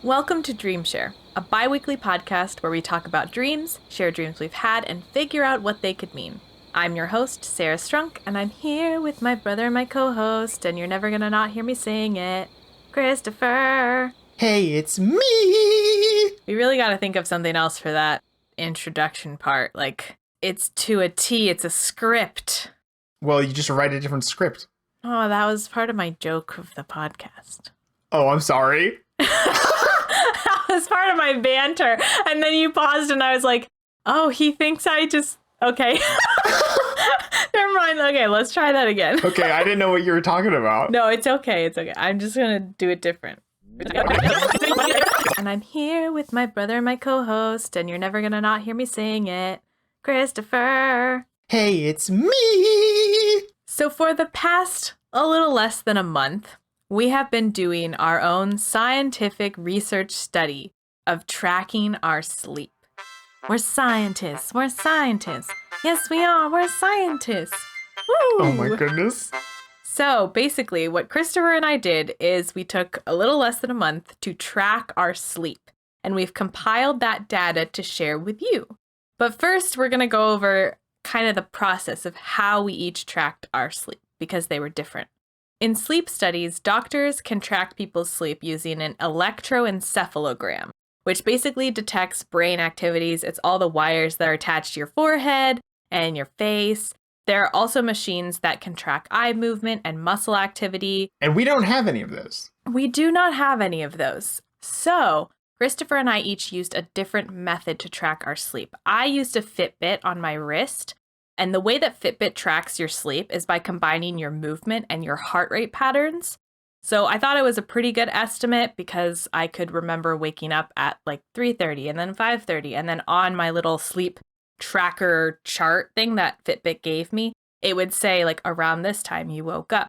Welcome to DreamShare, a bi-weekly podcast where we talk about dreams, share dreams we've had, and figure out what they could mean. I'm your host, Sarah Strunk, and I'm here with my brother and my co-host, and you're never gonna not hear me saying it, Christopher. Hey, it's me! We really gotta think of something else for that introduction part. Like, it's to a T, it's a script. Well, you just write a different script. Oh, that was part of my joke of the podcast. Oh, I'm sorry. That was part of my banter. And then you paused and I was like, oh, he thinks I just... Okay. Never mind. Okay, let's try that again. Okay, I didn't know what you were talking about. No, it's okay. It's okay. I'm just going to do it different. And I'm here with my brother and my co-host, and you're never going to not hear me saying it, Christopher. Hey, it's me! So for the past a little less than a month, we have been doing our own scientific research study of tracking our sleep. We're scientists. We're scientists. Yes, we are. We're scientists. Woo! Oh my goodness. So basically, what Christopher and I did is we took a little less than a month to track our sleep, and we've compiled that data to share with you. But first, we're going to go over kind of the process of how we each tracked our sleep, because they were different. In sleep studies, doctors can track people's sleep using an electroencephalogram, which basically detects brain activities. It's all the wires that are attached to your forehead and your face. There are also machines that can track eye movement and muscle activity. And we don't have any of those. We do not have any of those. So Christopher and I each used a different method to track our sleep. I used a Fitbit on my wrist. And the way that Fitbit tracks your sleep is by combining your movement and your heart rate patterns. So I thought it was a pretty good estimate because I could remember waking up at like 3:30 and then 5:30. And then on my little sleep tracker chart thing that Fitbit gave me, it would say like around this time you woke up.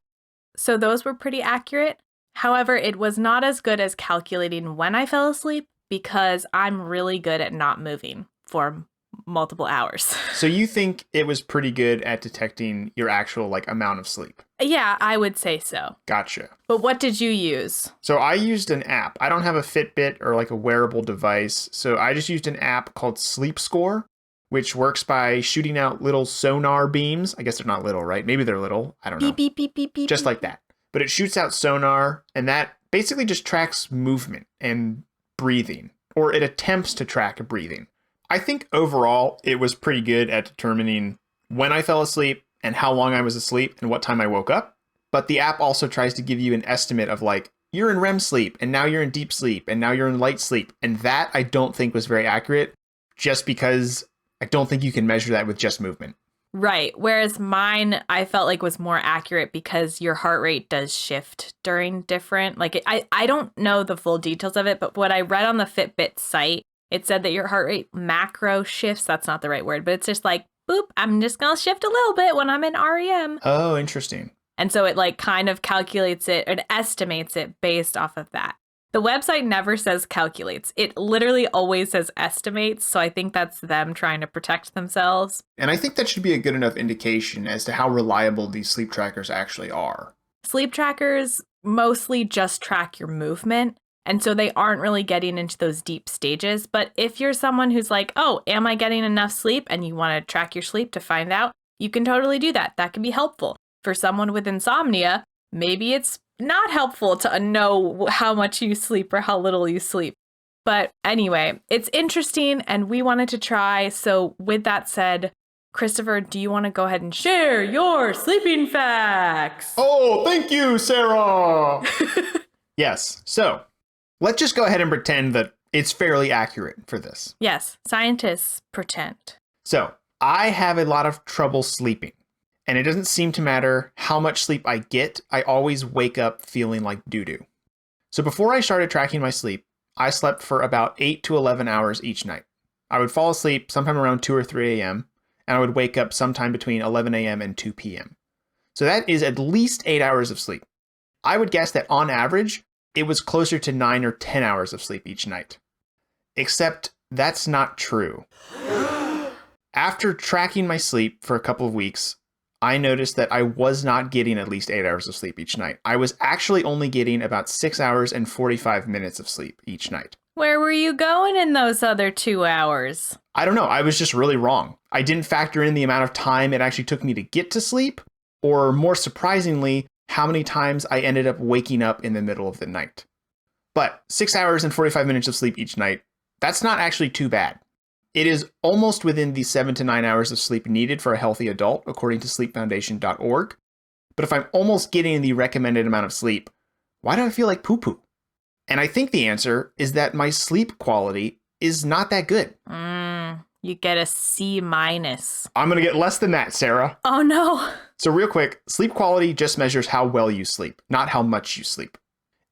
So those were pretty accurate. However, it was not as good as calculating when I fell asleep because I'm really good at not moving for multiple hours. So you think it was pretty good at detecting your actual amount of sleep? Yeah, I would say so. Gotcha. But what did you use? So I used an app. I don't have a Fitbit or a wearable device. So I just used an app called Sleep Score, which works by shooting out little sonar beams. I guess they're not little, right? Maybe they're little. I don't know. Beep, beep, beep, beep, beep. Just like that. But it shoots out sonar, and that basically just tracks movement and breathing, or it attempts to track breathing. I think overall it was pretty good at determining when I fell asleep and how long I was asleep and what time I woke up. But the app also tries to give you an estimate of you're in REM sleep and now you're in deep sleep and now you're in light sleep. And that I don't think was very accurate just because I don't think you can measure that with just movement. Right. Whereas mine, I felt like was more accurate because your heart rate does shift during different, I don't know the full details of it, but what I read on the Fitbit site, it said that your heart rate macro shifts. That's not the right word, but it's just boop, I'm just going to shift a little bit when I'm in REM. Oh, interesting. And so it kind of calculates it and estimates it based off of that. The website never says calculates. It literally always says estimates. So I think that's them trying to protect themselves. And I think that should be a good enough indication as to how reliable these sleep trackers actually are. Sleep trackers mostly just track your movement. And so they aren't really getting into those deep stages. But if you're someone who's oh, am I getting enough sleep? And you want to track your sleep to find out, you can totally do that. That can be helpful. For someone with insomnia, maybe it's not helpful to know how much you sleep or how little you sleep. But anyway, it's interesting and we wanted to try. So with that said, Christopher, do you want to go ahead and share your sleeping facts? Oh, thank you, Sarah. Yes. So let's just go ahead and pretend that it's fairly accurate for this. Yes, scientists pretend. So I have a lot of trouble sleeping. And it doesn't seem to matter how much sleep I get, I always wake up feeling like doo-doo. So before I started tracking my sleep, I slept for about 8 to 11 hours each night. I would fall asleep sometime around 2 or 3 a.m., and I would wake up sometime between 11 a.m. and 2 p.m. So that is at least 8 hours of sleep. I would guess that on average, it was closer to 9 or 10 hours of sleep each night. Except that's not true. After tracking my sleep for a couple of weeks, I noticed that I was not getting at least 8 hours of sleep each night. I was actually only getting about 6 hours and 45 minutes of sleep each night. Where were you going in those other 2 hours? I don't know. I was just really wrong. I didn't factor in the amount of time it actually took me to get to sleep, or more surprisingly, how many times I ended up waking up in the middle of the night. But 6 hours and 45 minutes of sleep each night, that's not actually too bad. It is almost within the 7 to 9 hours of sleep needed for a healthy adult, according to sleepfoundation.org. But if I'm almost getting the recommended amount of sleep, why do I feel like poo-poo? And I think the answer is that my sleep quality is not that good. You get a C-. I'm going to get less than that, Sarah. Oh, no. So real quick, sleep quality just measures how well you sleep, not how much you sleep.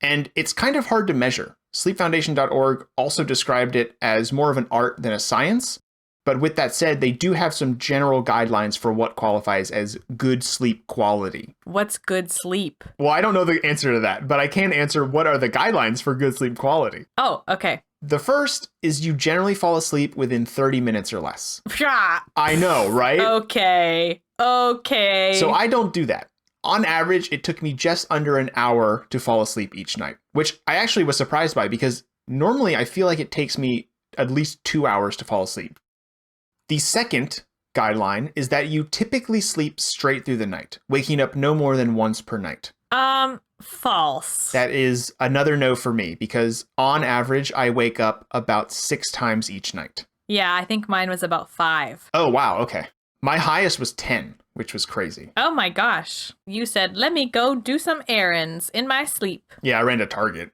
And it's kind of hard to measure. Sleepfoundation.org also described it as more of an art than a science. But with that said, they do have some general guidelines for what qualifies as good sleep quality. What's good sleep? Well, I don't know the answer to that, but I can answer what are the guidelines for good sleep quality. Oh, okay. The first is you generally fall asleep within 30 minutes or less. I know, right? Okay. So I don't do that. On average, it took me just under an hour to fall asleep each night, which I actually was surprised by because normally I feel like it takes me at least 2 hours to fall asleep. The second guideline is that you typically sleep straight through the night, waking up no more than once per night. False. That is another no for me because on average, I wake up about 6 times each night. Yeah, I think mine was about 5. Oh, wow. Okay. My highest was 10, which was crazy. Oh my gosh. You said, let me go do some errands in my sleep. Yeah, I ran to Target.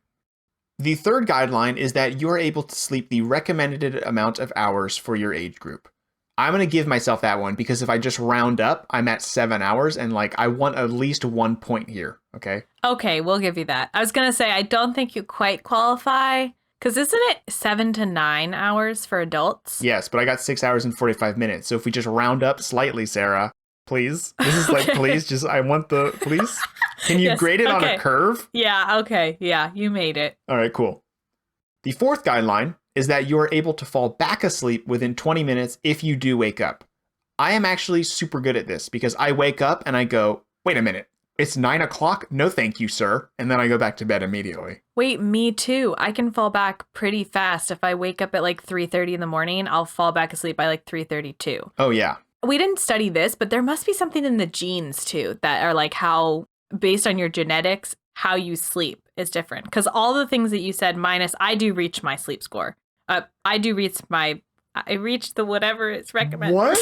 The third guideline is that you are able to sleep the recommended amount of hours for your age group. I'm going to give myself that one because if I just round up, I'm at 7 hours and I want at least 1 point here. Okay. Okay, we'll give you that. I was going to say, I don't think you quite qualify because isn't it 7 to 9 hours for adults? Yes, but I got 6 hours and 45 minutes. So if we just round up slightly, Sarah, please. This is please, I want please. Can you grade it on a curve? Yeah, okay. Yeah, you made it. All right, cool. The fourth guideline is that you are able to fall back asleep within 20 minutes if you do wake up. I am actually super good at this because I wake up and I go, wait a minute, it's 9 o'clock? No, thank you, sir. And then I go back to bed immediately. Wait, me too. I can fall back pretty fast. If I wake up at 3:30 in the morning, I'll fall back asleep by 3:32. Oh, yeah. We didn't study this, but there must be something in the genes too that are how, based on your genetics, how you sleep is different. Because all the things that you said, minus I do reach my sleep score. I reached the whatever it's recommended. What?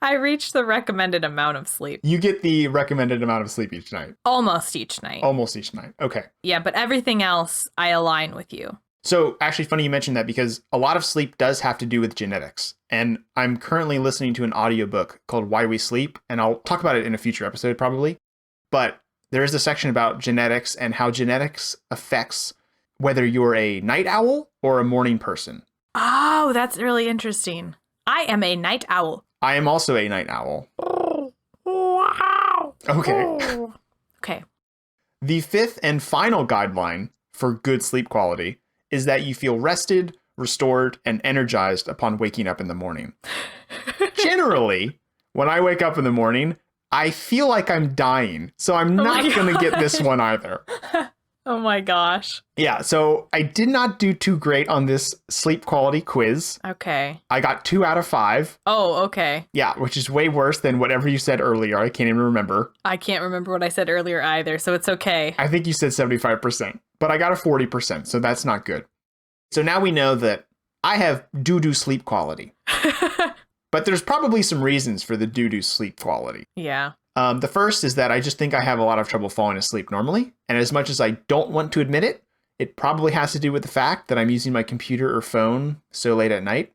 I reached the recommended amount of sleep. You get the recommended amount of sleep each night. Almost each night. Almost each night. Okay. Yeah, but everything else, I align with you. So actually funny you mentioned that because a lot of sleep does have to do with genetics. And I'm currently listening to an audiobook called Why We Sleep, and I'll talk about it in a future episode probably. But there is a section about genetics and how genetics affects whether you're a night owl or a morning person. Oh, that's really interesting. I am a night owl. I am also a night owl. Oh, wow. Okay. Oh. Okay. The fifth and final guideline for good sleep quality is that you feel rested, restored, and energized upon waking up in the morning. Generally, when I wake up in the morning, I feel like I'm dying, so I'm not going to get this one either. Oh my gosh. Yeah, so I did not do too great on this sleep quality quiz. Okay. I got 2 out of 5. Oh, okay. Yeah, which is way worse than whatever you said earlier. I can't even remember. I can't remember what I said earlier either, so it's okay. I think you said 75%, but I got a 40%, so that's not good. So now we know that I have doo-doo sleep quality. But there's probably some reasons for the doo-doo sleep quality. Yeah. The first is that I just think I have a lot of trouble falling asleep normally. And as much as I don't want to admit it, it probably has to do with the fact that I'm using my computer or phone so late at night.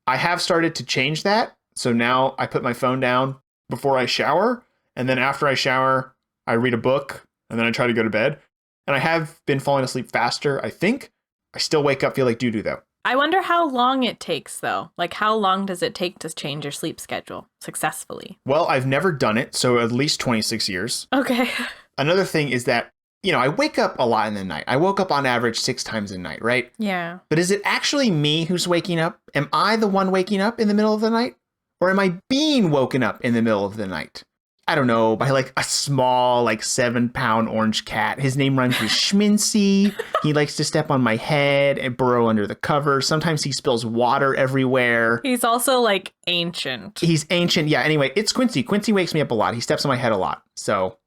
I have started to change that. So now I put my phone down before I shower. And then after I shower, I read a book and then I try to go to bed. And I have been falling asleep faster, I think. I still wake up, feel like doo-doo though. I wonder how long it takes, though. How long does it take to change your sleep schedule successfully? Well, I've never done it, so at least 26 years. Okay. Another thing is that, I wake up a lot in the night. I woke up on average 6 times a night, right? Yeah. But is it actually me who's waking up? Am I the one waking up in the middle of the night? Or am I being woken up in the middle of the night? I don't know, by like a small, like 7-pound orange cat. His name rhymes with Schmincy. He likes to step on my head and burrow under the covers. Sometimes he spills water everywhere. He's also like ancient. He's ancient. Yeah, anyway, it's Quincy. Quincy wakes me up a lot. He steps on my head a lot. So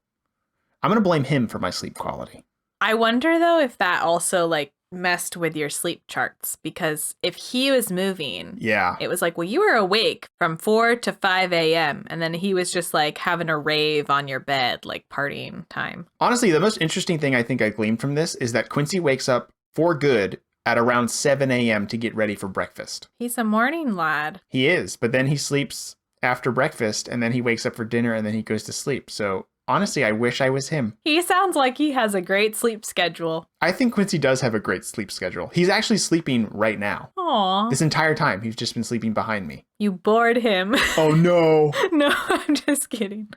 I'm going to blame him for my sleep quality. I wonder, though, if that also like messed with your sleep charts, because if he was moving, it was like, well, you were awake from 4 to 5 a.m. and then he was just like having a rave on your bed, like partying time. Honestly, the most interesting thing I think I gleaned from this is that Quincy wakes up for good at around 7 a.m. to get ready for breakfast. He's a morning lad. He is, but then he sleeps after breakfast and then he wakes up for dinner and then he goes to sleep. So honestly, I wish I was him. He sounds like he has a great sleep schedule. I think Quincy does have a great sleep schedule. He's actually sleeping right now. Aw. This entire time, he's just been sleeping behind me. You bored him. Oh, no. No, I'm just kidding.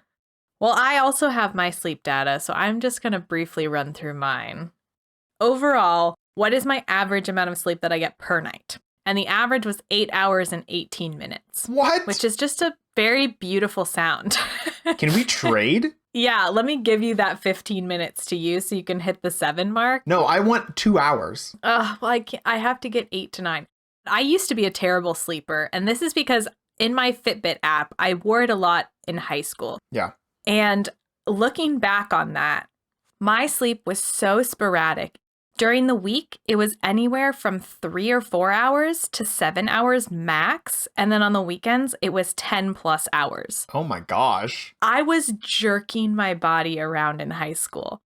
Well, I also have my sleep data, so I'm just going to briefly run through mine. Overall, what is my average amount of sleep that I get per night? And the average was 8 hours and 18 minutes. What? Which is just a very beautiful sound. Can we trade? Yeah, let me give you that 15 minutes to use so you can hit the 7 mark. No, I want 2 hours. Well, I have to get 8 to 9. I used to be a terrible sleeper, and this is because in my Fitbit app, I wore it a lot in high school. Yeah. And looking back on that, my sleep was so sporadic. During the week, it was anywhere from 3 or 4 hours to 7 hours max. And then on the weekends, it was 10 plus hours. Oh my gosh. I was jerking my body around in high school.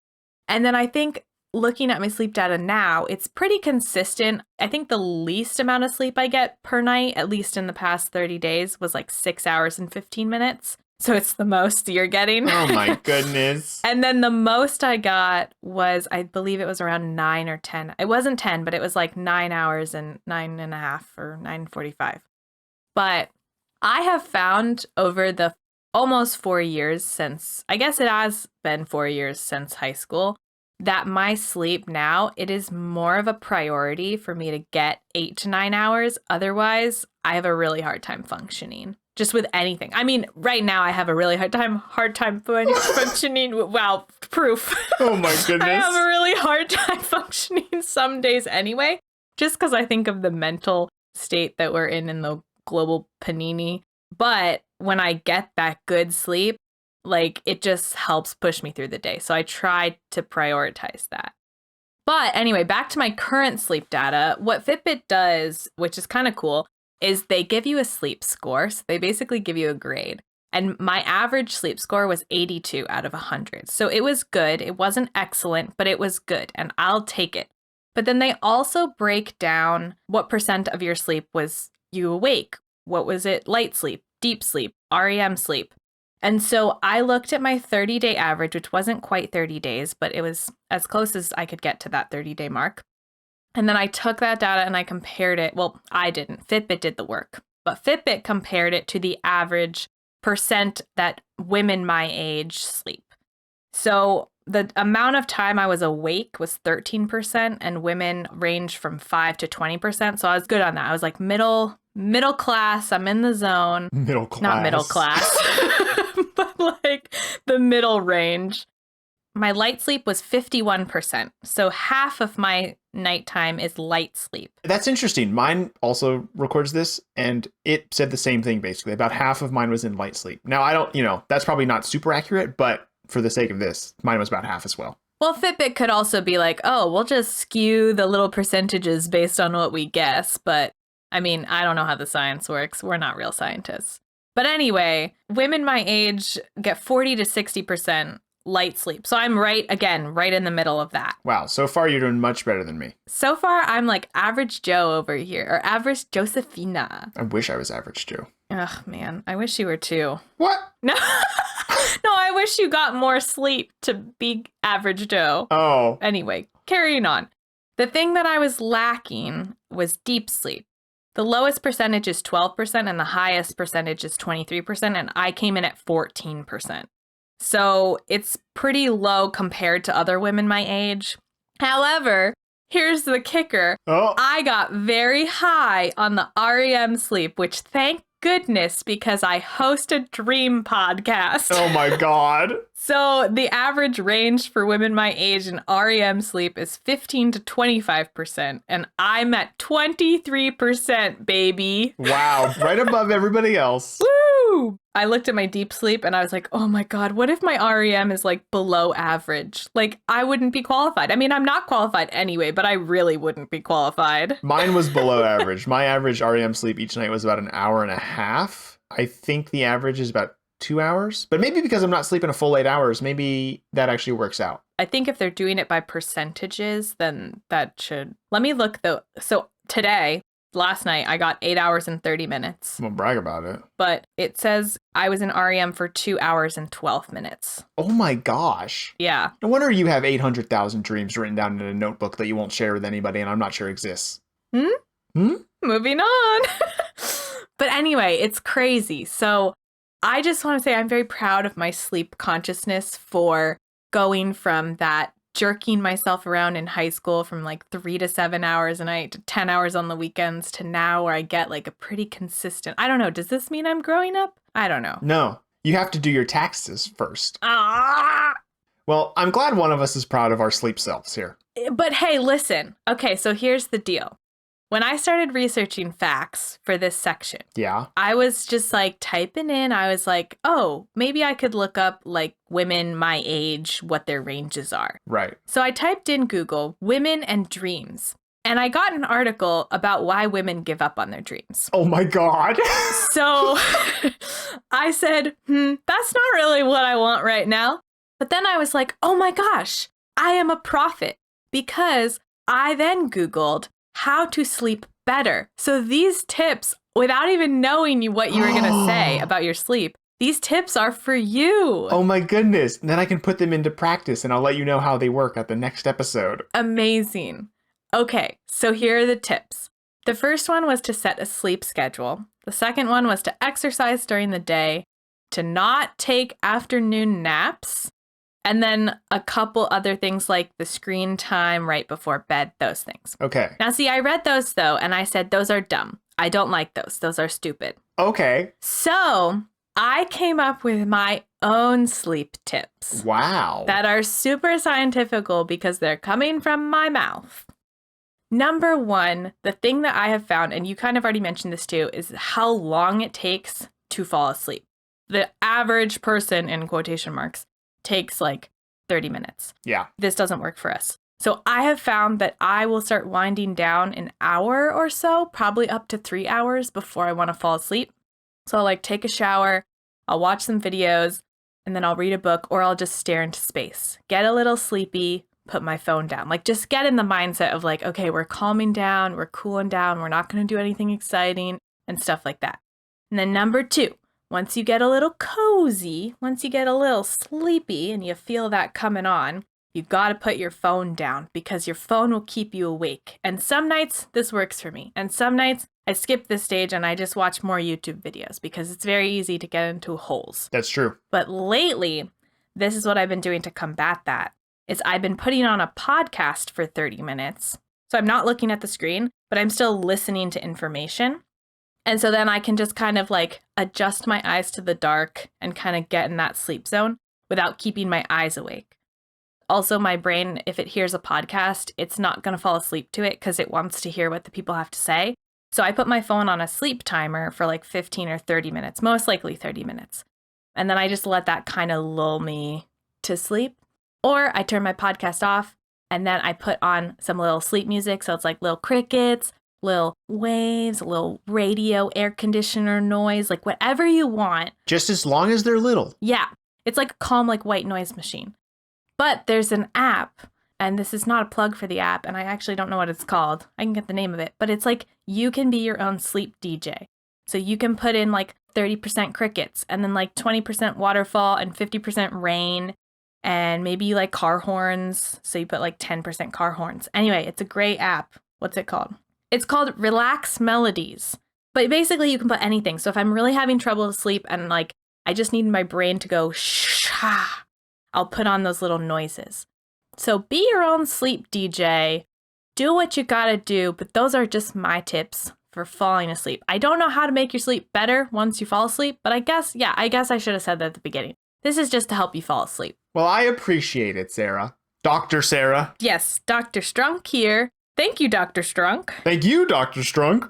And then I think looking at my sleep data now, it's pretty consistent. I think the least amount of sleep I get per night, at least in the past 30 days, was like 6 hours and 15 minutes. So it's the most you're getting. Oh my goodness. And then the most I got was, I believe it was around 9 or 10. It wasn't 10, but it was like 9 hours and 9.5 or 9:45. But I have found over the almost 4 years since, I guess it has been 4 years since high school, that my sleep now, it is more of a priority for me to get 8 to 9 hours. Otherwise, I have a really hard time functioning. Just with anything. I mean, right now I have a really hard time functioning. Wow, proof. Oh my goodness. I have a really hard time functioning some days anyway, just because I think of the mental state that we're in the global panini. But when I get that good sleep, like it just helps push me through the day. So I try to prioritize that. But anyway, back to my current sleep data. What Fitbit does, which is kind of cool, is they give you a sleep score. So they basically give you a grade. And my average sleep score was 82 out of 100. So it was good. It wasn't excellent, but it was good. And I'll take it. But then they also break down what percent of your sleep was you awake. What was it? Light sleep, deep sleep, REM sleep. And so I looked at my 30-day average, which wasn't quite 30 days, but it was as close as I could get to that 30-day mark. And then I took that data and I compared it. Well, I didn't. Fitbit did the work. But Fitbit compared it to the average percent that women my age sleep. So the amount of time I was awake was 13%, and women range from 5 to 20%. So I was good on that. I was like middle class. I'm in the zone. Middle class. Not middle class, but like the middle range. My light sleep was 51%. So half of my nighttime is light sleep. That's interesting. Mine also records this, and it said the same thing, basically. About half of mine was in light sleep. Now, I don't, that's probably not super accurate, but for the sake of this, mine was about half as well. Well, Fitbit could also be like, oh, we'll just skew the little percentages based on what we guess. But I mean, I don't know how the science works. We're not real scientists. But anyway, women my age get 40 to 60% light sleep. So I'm right in the middle of that. Wow. So far, you're doing much better than me. So far, I'm like average Joe over here, or average Josephina. I wish I was average Joe. Ugh, man. I wish you were too. What? No, no, I wish you got more sleep to be average Joe. Oh. Anyway, carrying on. The thing that I was lacking was deep sleep. The lowest percentage is 12% and the highest percentage is 23%, and I came in at 14%. So it's pretty low compared to other women my age. However, here's the kicker. Oh. I got very high on the REM sleep, which thank goodness, because I host a dream podcast. Oh my God. So the average range for women my age in REM sleep is 15 to 25%, and I'm at 23%, baby. Wow. Right above everybody else. Woo! I looked at my deep sleep and I was like, oh my God, what if my REM is like below average? Like, I wouldn't be qualified. I mean, I'm not qualified anyway, but I really wouldn't be qualified. Mine was below average. My average REM sleep each night was about an hour and a half. I think the average is about 2 hours, but maybe because I'm not sleeping a full 8 hours, maybe that actually works out. I think if they're doing it by percentages, then that should. Let me look though. So last night, I got 8 hours and 30 minutes. I'm gonna brag about it. But it says I was in REM for 2 hours and 12 minutes. Oh my gosh. Yeah. No wonder you have 800,000 dreams written down in a notebook that you won't share with anybody and I'm not sure exists. Moving on. But anyway, it's crazy. So I just want to say I'm very proud of my sleep consciousness for going from that jerking myself around in high school from like 3 to 7 hours a night to 10 hours on the weekends to now where I get like a pretty consistent. I don't know. Does this mean I'm growing up? I don't know. No, you have to do your taxes first. Ah! Well, I'm glad one of us is proud of our sleep selves here. But hey, listen. Okay, so here's the deal. When I started researching facts for this section, Yeah. I was just like typing in. I was like, oh, maybe I could look up like women my age, what their ranges are. Right. So I typed in Google women and dreams. And I got an article about why women give up on their dreams. Oh my God. So I said, that's not really what I want right now. But then I was like, oh my gosh, I am a prophet, because I then Googled how to sleep better. So these tips, without even knowing what you were going to say about your sleep, these tips are for you. Oh my goodness. And then I can put them into practice and I'll let you know how they work at the next episode. Amazing. Okay, so here are the tips. The first one was to set a sleep schedule. The second one was to exercise during the day, to not take afternoon naps, and then a couple other things like the screen time right before bed, those things. Okay. Now, see, I read those, though, and I said, those are dumb. I don't like those. Those are stupid. Okay. So I came up with my own sleep tips. Wow. That are super scientifical because they're coming from my mouth. Number one, the thing that I have found, and you kind of already mentioned this too, is how long it takes to fall asleep. The average person, in quotation marks, takes like 30 minutes. Yeah. This doesn't work for us. So I have found that I will start winding down an hour or so, probably up to 3 hours before I want to fall asleep. So I'll like take a shower, I'll watch some videos, and then I'll read a book, or I'll just stare into space. Get a little sleepy, put my phone down. Like, just get in the mindset of like, okay, we're calming down, we're cooling down, we're not going to do anything exciting and stuff like that. And then number two, once you get a little cozy, once you get a little sleepy and you feel that coming on, you got to put your phone down, because your phone will keep you awake. And some nights this works for me. And some nights I skip this stage and I just watch more YouTube videos, because it's very easy to get into holes. That's true. But lately, this is what I've been doing to combat that. Is I've been putting on a podcast for 30 minutes. So I'm not looking at the screen, but I'm still listening to information. And so then I can just kind of like adjust my eyes to the dark and kind of get in that sleep zone without keeping my eyes awake. Also, my brain, if it hears a podcast, it's not going to fall asleep to it because it wants to hear what the people have to say. So I put my phone on a sleep timer for like 15 or 30 minutes, most likely 30 minutes. And then I just let that kind of lull me to sleep. Or I turn my podcast off and then I put on some little sleep music. So it's like little crickets, little waves, a little radio air conditioner noise, like whatever you want. Just as long as they're little. Yeah. It's like a calm, like white noise machine. But there's an app, and this is not a plug for the app, and I actually don't know what it's called. I can get the name of it. But it's like you can be your own sleep DJ. So you can put in like 30% crickets and then like 20% waterfall and 50% rain. And maybe you like car horns. So you put like 10% car horns. Anyway, it's a great app. What's it called? It's called Relax Melodies. But basically you can put anything. So if I'm really having trouble to sleep and like I just need my brain to go shh, I'll put on those little noises. So be your own sleep DJ. Do what you gotta do. But those are just my tips for falling asleep. I don't know how to make your sleep better once you fall asleep, but I guess I should have said that at the beginning. This is just to help you fall asleep. Well, I appreciate it, Sarah. Dr. Sarah. Yes, Dr. Strunk here. Thank you, Dr. Strunk. Thank you, Dr. Strunk.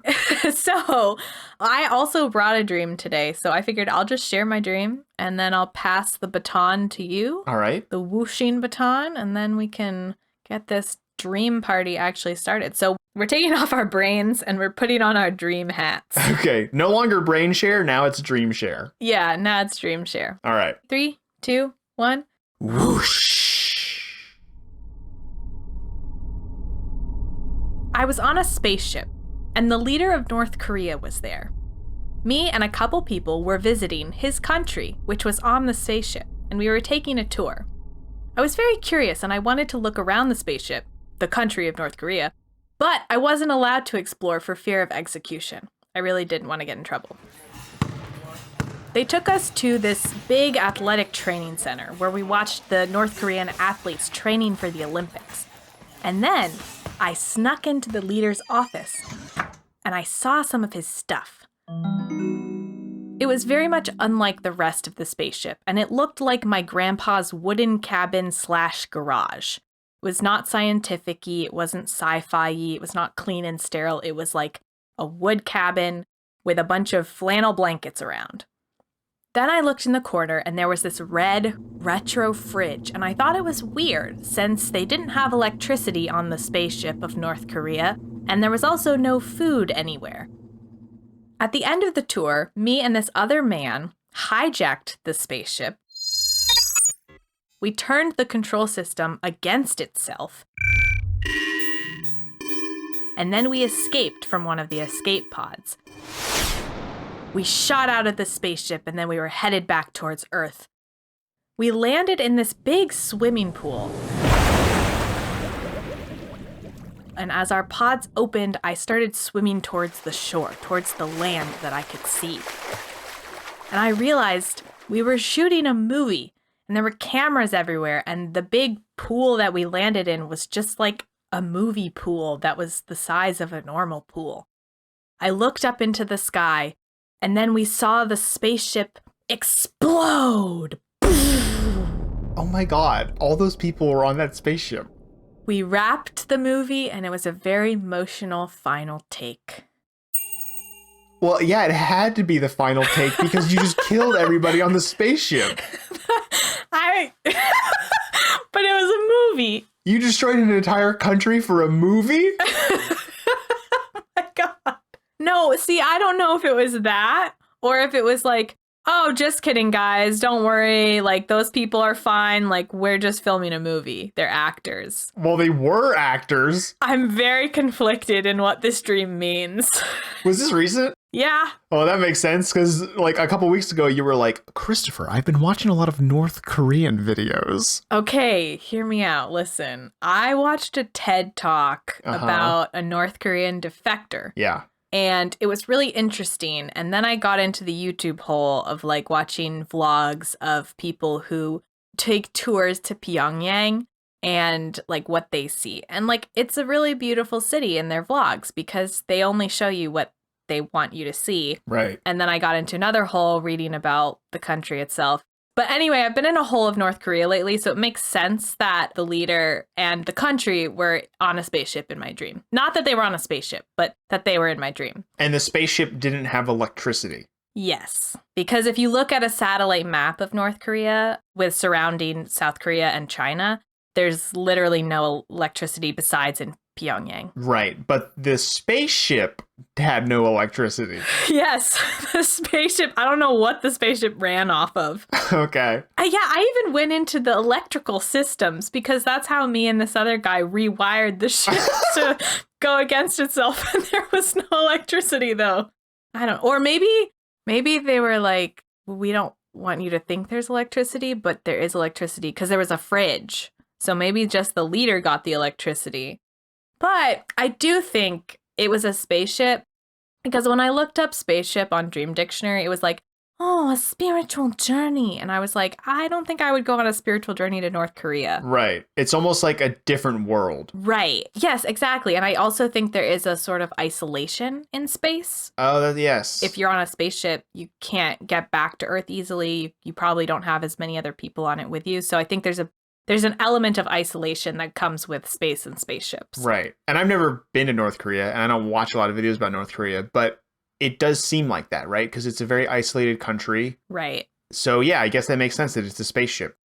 So, I also brought a dream today, so I figured I'll just share my dream, and then I'll pass the baton to you. All right. The whooshing baton, and then we can get this dream party actually started. So, we're taking off our brains, and we're putting on our dream hats. Okay, no longer brain share, now it's dream share. Yeah, now it's DreamShare. All right. 3, 2, 1. Whoosh. I was on a spaceship, and the leader of North Korea was there. Me and a couple people were visiting his country, which was on the spaceship, and we were taking a tour. I was very curious, and I wanted to look around the spaceship, the country of North Korea, but I wasn't allowed to explore for fear of execution. I really didn't want to get in trouble. They took us to this big athletic training center where we watched the North Korean athletes training for the Olympics. And then I snuck into the leader's office and I saw some of his stuff. It was very much unlike the rest of the spaceship, and it looked like my grandpa's wooden cabin / garage. It was not scientific-y, it wasn't sci-fi-y, it was not clean and sterile. It was like a wood cabin with a bunch of flannel blankets around. Then I looked in the corner and there was this red retro fridge, and I thought it was weird since they didn't have electricity on the spaceship of North Korea, and there was also no food anywhere. At the end of the tour, me and this other man hijacked the spaceship. We turned the control system against itself, and then we escaped from one of the escape pods. We shot out of the spaceship and then we were headed back towards Earth. We landed in this big swimming pool. And as our pods opened, I started swimming towards the shore, towards the land that I could see. And I realized we were shooting a movie and there were cameras everywhere, and the big pool that we landed in was just like a movie pool that was the size of a normal pool. I looked up into the sky, and then we saw the spaceship explode. Oh my god, all those people were on that spaceship. We wrapped the movie, and it was a very emotional final take. Well, yeah, it had to be the final take because you just killed everybody on the spaceship. But it was a movie. You destroyed an entire country for a movie? Oh my god. No, see, I don't know if it was that or if it was like, oh, just kidding, guys. Don't worry. Like, those people are fine. Like, we're just filming a movie. They're actors. Well, they were actors. I'm very conflicted in what this dream means. Was this recent? Yeah. Oh, that makes sense, because like a couple weeks ago, you were like, Christopher, I've been watching a lot of North Korean videos. Okay, hear me out. Listen, I watched a TED Talk about a North Korean defector. Yeah. And it was really interesting. And then I got into the YouTube hole of like watching vlogs of people who take tours to Pyongyang and like what they see. And like, it's a really beautiful city in their vlogs because they only show you what they want you to see. Right. And then I got into another hole reading about the country itself. But anyway, I've been in a hole of North Korea lately, so it makes sense that the leader and the country were on a spaceship in my dream. Not that they were on a spaceship, but that they were in my dream. And the spaceship didn't have electricity. Yes, because if you look at a satellite map of North Korea with surrounding South Korea and China, there's literally no electricity besides in Pyongyang. Right, but the spaceship had no electricity. Yes, the spaceship. I don't know what the spaceship ran off of. Okay. Yeah, I even went into the electrical systems because that's how me and this other guy rewired the ship to go against itself. And there was no electricity, though. I don't. Or maybe they were like, we don't want you to think there's electricity, but there is electricity because there was a fridge. So maybe just the leader got the electricity. But I do think it was a spaceship because when I looked up spaceship on Dream Dictionary, it was like, oh, a spiritual journey. And I was like, I don't think I would go on a spiritual journey to North Korea. Right. It's almost like a different world. Right. Yes, exactly. And I also think there is a sort of isolation in space. Oh, yes. If you're on a spaceship, you can't get back to Earth easily. You probably don't have as many other people on it with you. So I think there's an element of isolation that comes with space and spaceships. Right. And I've never been to North Korea, and I don't watch a lot of videos about North Korea, but it does seem like that, right? Because it's a very isolated country. Right. So yeah, I guess that makes sense that it's a spaceship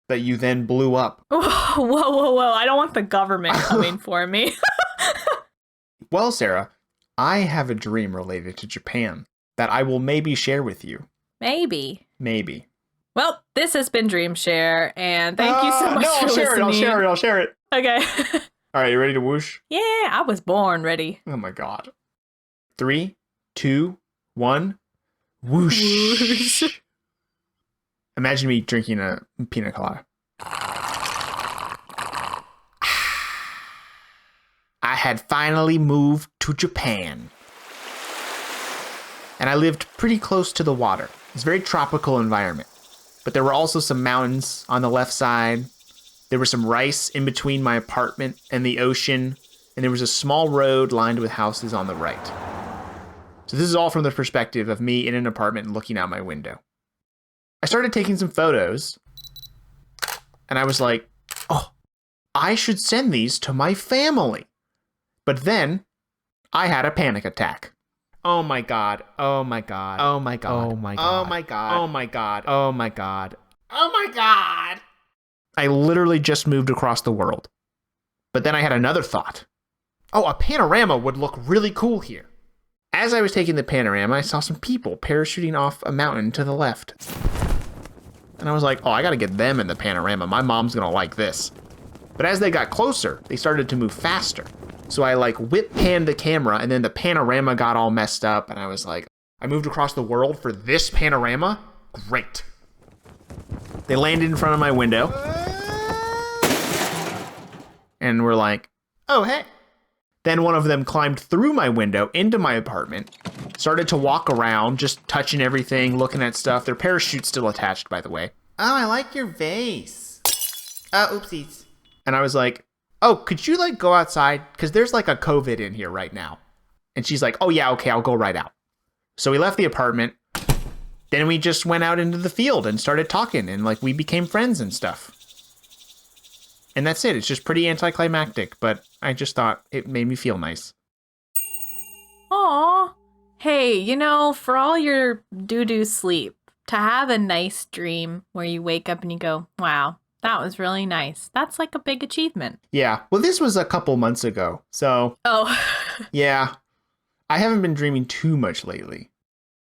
that you then blew up. Whoa, whoa, whoa. I don't want the government coming for me. Well, Sarah, I have a dream related to Japan that I will maybe share with you. Maybe. Maybe. Well, this has been DreamShare, and thank you so much for listening. I'll share it. Okay. All right, you ready to whoosh? Yeah, I was born ready. Oh my God. 3, 2, 1, whoosh. Whoosh. Imagine me drinking a pina colada. I had finally moved to Japan. And I lived pretty close to the water. It's a very tropical environment. But there were also some mountains on the left side. There was some rice in between my apartment and the ocean. And there was a small road lined with houses on the right. So this is all from the perspective of me in an apartment looking out my window. I started taking some photos. And I was like, oh, I should send these to my family. But then I had a panic attack. Oh my God. Oh my God. Oh my God. Oh my God. Oh my God. Oh my God. Oh my God. Oh my God. I literally just moved across the world. But then I had another thought. Oh, a panorama would look really cool here. As I was taking the panorama, I saw some people parachuting off a mountain to the left. And I was like, oh, I gotta get them in the panorama. My mom's gonna like this. But as they got closer, they started to move faster. So I whip panned the camera, and then the panorama got all messed up. And I was like, I moved across the world for this panorama? Great. They landed in front of my window. And we're like, oh, hey. Then one of them climbed through my window into my apartment, started to walk around, just touching everything, looking at stuff. Their parachute's still attached, by the way. Oh, I like your vase. Oopsies. And I was like, oh, could you go outside? Because there's a COVID in here right now. And she's like, oh yeah, okay, I'll go right out. So we left the apartment. Then we just went out into the field and started talking, and we became friends and stuff. And that's it. It's just pretty anticlimactic, but I just thought it made me feel nice. Aw. Hey, for all your doo-doo sleep, to have a nice dream where you wake up and you go, wow, that was really nice. That's a big achievement. Yeah. Well, this was a couple months ago, so... Oh. Yeah. I haven't been dreaming too much lately.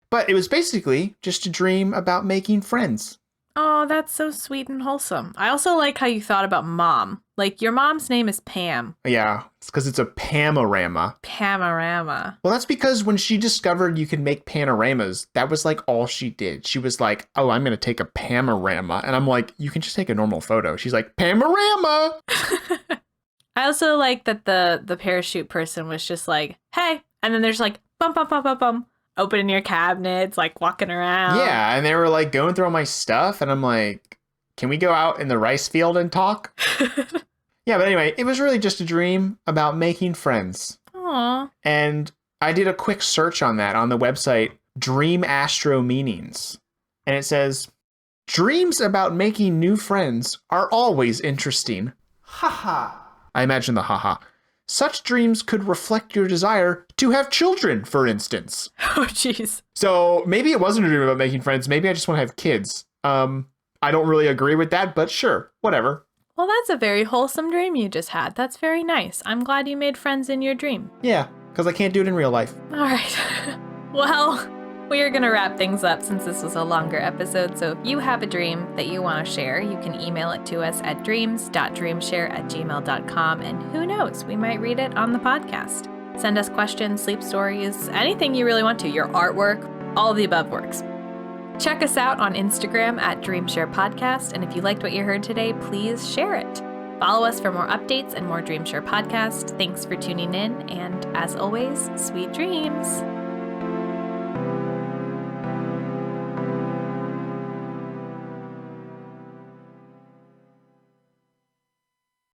But it was basically just a dream about making friends. Oh, that's so sweet and wholesome. I also like how you thought about mom. Your mom's name is Pam. Yeah, it's because it's a panorama. Panorama. Well, that's because when she discovered you could make panoramas, that was all she did. She was like, oh, I'm going to take a panorama. And I'm like, you can just take a normal photo. She's like, panorama. I also like that the parachute person was just like, hey. And then there's bum, bum, bum, bum, bum. Opening your cabinets, walking around. Yeah, and they were going through all my stuff, and I'm like, can we go out in the rice field and talk? Yeah, but anyway, it was really just a dream about making friends. Aww. And I did a quick search on that on the website Dream Astro Meanings. And it says, dreams about making new friends are always interesting. Haha. I imagine the haha. Such dreams could reflect your desire to have children, for instance. Oh, jeez. So maybe it wasn't a dream about making friends. Maybe I just want to have kids. I don't really agree with that, but sure, whatever. Well, that's a very wholesome dream you just had. That's very nice. I'm glad you made friends in your dream. Yeah, because I can't do it in real life. All right. Well, we are going to wrap things up since this was a longer episode. So if you have a dream that you want to share, you can email it to us at dreams.dreamshare@gmail.com. And who knows, we might read it on the podcast. Send us questions, sleep stories, anything you really want to, your artwork, all of the above works. Check us out on Instagram at DreamShare Podcast. And if you liked what you heard today, please share it. Follow us for more updates and more DreamShare podcasts. Thanks for tuning in. And as always, sweet dreams.